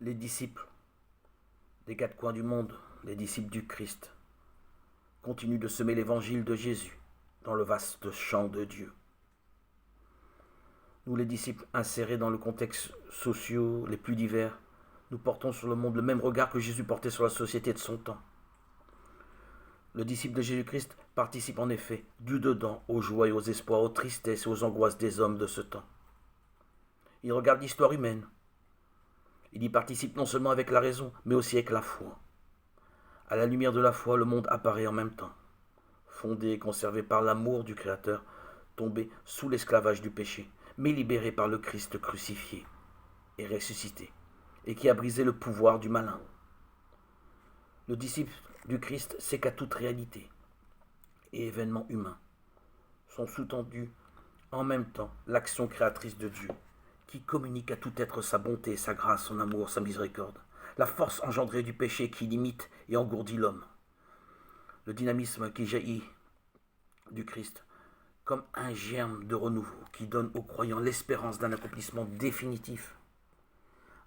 Les disciples des quatre coins du monde, les disciples du Christ, continuent de semer l'évangile de Jésus dans le vaste champ de Dieu. Nous, les disciples insérés dans le contexte sociaux les plus divers, nous portons sur le monde le même regard que Jésus portait sur la société de son temps. Le disciple de Jésus-Christ participe en effet du dedans aux joies et aux espoirs, aux tristesses et aux angoisses des hommes de ce temps. Il regarde l'histoire humaine. Il y participe non seulement avec la raison, mais aussi avec la foi. À la lumière de la foi, le monde apparaît en même temps, fondé et conservé par l'amour du Créateur, tombé sous l'esclavage du péché, mais libéré par le Christ crucifié et ressuscité, et qui a brisé le pouvoir du malin. Le disciple du Christ sait qu'à toute réalité et événement humain sont sous-tendus en même temps l'action créatrice de Dieu, qui communique à tout être sa bonté, sa grâce, son amour, sa miséricorde, la force engendrée du péché qui limite et engourdit l'homme, le dynamisme qui jaillit du Christ, comme un germe de renouveau qui donne aux croyants l'espérance d'un accomplissement définitif.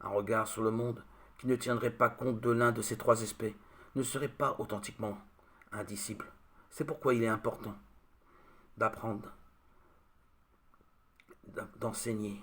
Un regard sur le monde qui ne tiendrait pas compte de l'un de ces trois aspects ne serait pas authentiquement un disciple. C'est pourquoi il est important d'apprendre, d'enseigner